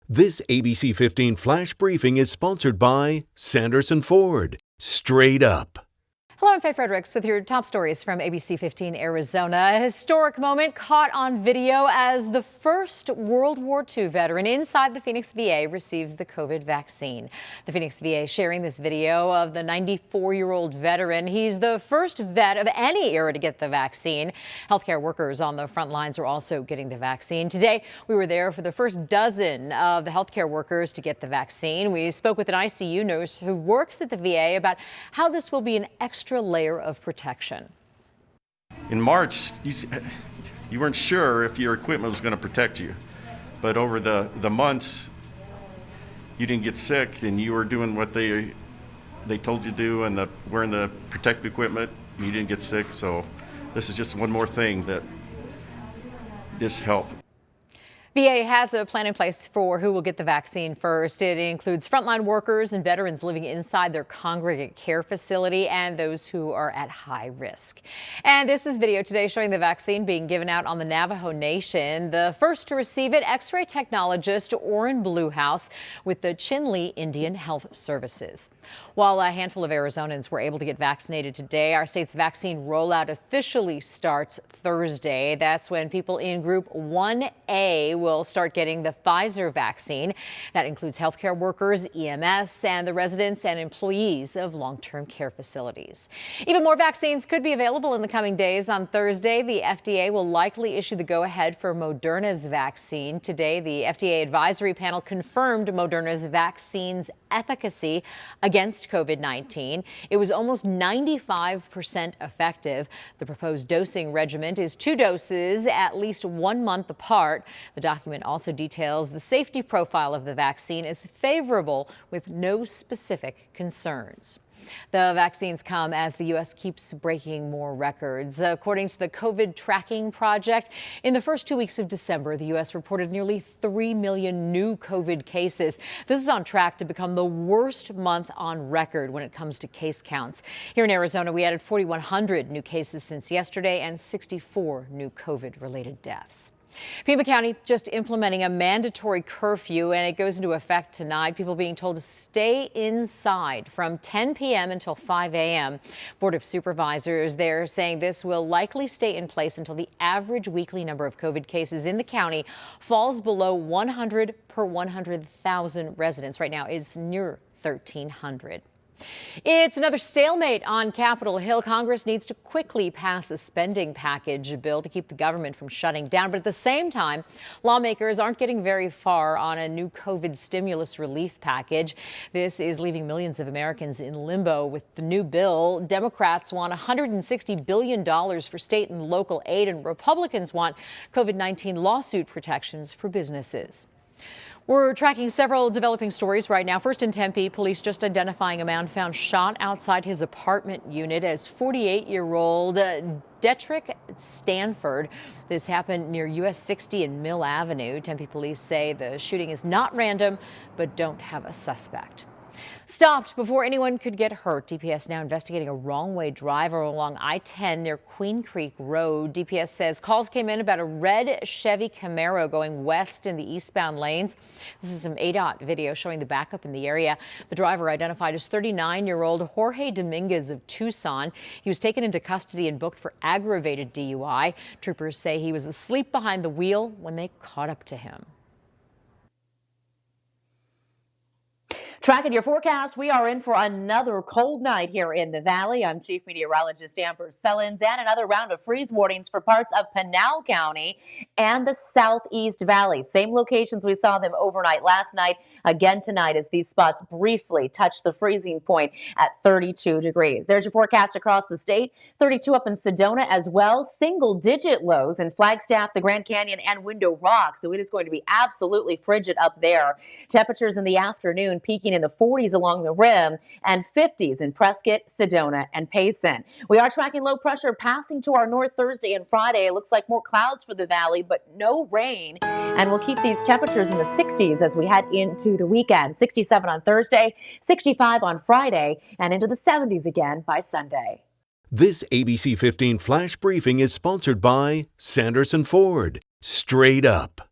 This ABC 15 Flash Briefing is sponsored by Sanderson Ford. Straight up. Hello, I'm Faye Fredericks with your top stories from ABC15 Arizona. A historic moment caught on video as the first World War II veteran inside the Phoenix VA receives the COVID vaccine. The Phoenix VA sharing this video of the 94-year-old veteran. He's the first vet of any era to get the vaccine. Healthcare workers on the front lines are also getting the vaccine. Today, we were there for the first dozen of the healthcare workers to get the vaccine. We spoke with an ICU nurse who works at the VA about how this will be an extra layer of protection. In March, you weren't sure if your equipment was going to protect you, but over the months, you didn't get sick, and you were doing what they told you to do, and wearing the protective equipment. You didn't get sick, so this is just one more thing that this helped. VA has a plan in place for who will get the vaccine first. It includes frontline workers and veterans living inside their congregate care facility and those who are at high risk. And this is video today showing the vaccine being given out on the Navajo Nation. The first to receive it, X-ray technologist Orrin Bluehouse with the Chinle Indian Health Services. While a handful of Arizonans were able to get vaccinated today, our state's vaccine rollout officially starts Thursday. That's when people in Group 1A will start getting the Pfizer vaccine. That includes healthcare workers, EMS, and the residents and employees of long-term care facilities. Even more vaccines could be available in the coming days. On Thursday, the FDA will likely issue the go-ahead for Moderna's vaccine. Today, the FDA advisory panel confirmed Moderna's vaccine's efficacy against COVID-19. It was almost 95% effective. The proposed dosing regimen is 2 doses at least 1 month apart. The document also details the safety profile of the vaccine is favorable with no specific concerns. The vaccines come as the U.S. keeps breaking more records. According to the COVID Tracking Project, in the first 2 weeks of December, the U.S. reported nearly 3 million new COVID cases. This is on track to become the worst month on record when it comes to case counts. Here in Arizona, we added 4,100 new cases since yesterday and 64 new COVID-related deaths. Pima County just implementing a mandatory curfew, and it goes into effect tonight. People being told to stay inside from 10 p.m. until 5 a.m. Board of Supervisors there saying this will likely stay in place until the average weekly number of COVID cases in the county falls below 100 per 100,000 residents. Right now, it's near 1,300. It's another stalemate on Capitol Hill. Congress needs to quickly pass a spending package bill to keep the government from shutting down. But at the same time, lawmakers aren't getting very far on a new COVID stimulus relief package. This is leaving millions of Americans in limbo with the new bill. Democrats want $160 billion for state and local aid, and Republicans want COVID-19 lawsuit protections for businesses. We're tracking several developing stories right now. First in Tempe, police just identifying a man found shot outside his apartment unit as 48-year-old Detrick Stanford. This happened near US 60 and Mill Avenue. Tempe police say the shooting is not random, but don't have a suspect. Stopped before anyone could get hurt. DPS now investigating a wrong-way driver along I-10 near Queen Creek Road. DPS says calls came in about a red Chevy Camaro going west in the eastbound lanes. This is some ADOT video showing the backup in the area. The driver identified as 39-year-old Jorge Dominguez of Tucson. He was taken into custody and booked for aggravated DUI. Troopers say he was asleep behind the wheel when they caught up to him. Tracking your forecast, we are in for another cold night here in the valley. I'm Chief Meteorologist Amber Sellens, and another round of freeze warnings for parts of Pinal County and the Southeast Valley. Same locations we saw them overnight last night, again tonight as these spots briefly touch the freezing point at 32 degrees. There's your forecast across the state. 32 up in Sedona as well. Single-digit lows in Flagstaff, the Grand Canyon, and Window Rock. So it is going to be absolutely frigid up there. Temperatures in the afternoon peaking in the 40s along the rim and 50s in Prescott, Sedona, and Payson. We are tracking low pressure passing to our north Thursday and Friday. It looks like more clouds for the valley, but no rain. And we'll keep these temperatures in the 60s as we head into the weekend. 67 on Thursday, 65 on Friday, and into the 70s again by Sunday. This ABC 15 Flash Briefing is sponsored by Sanderson Ford. Straight up.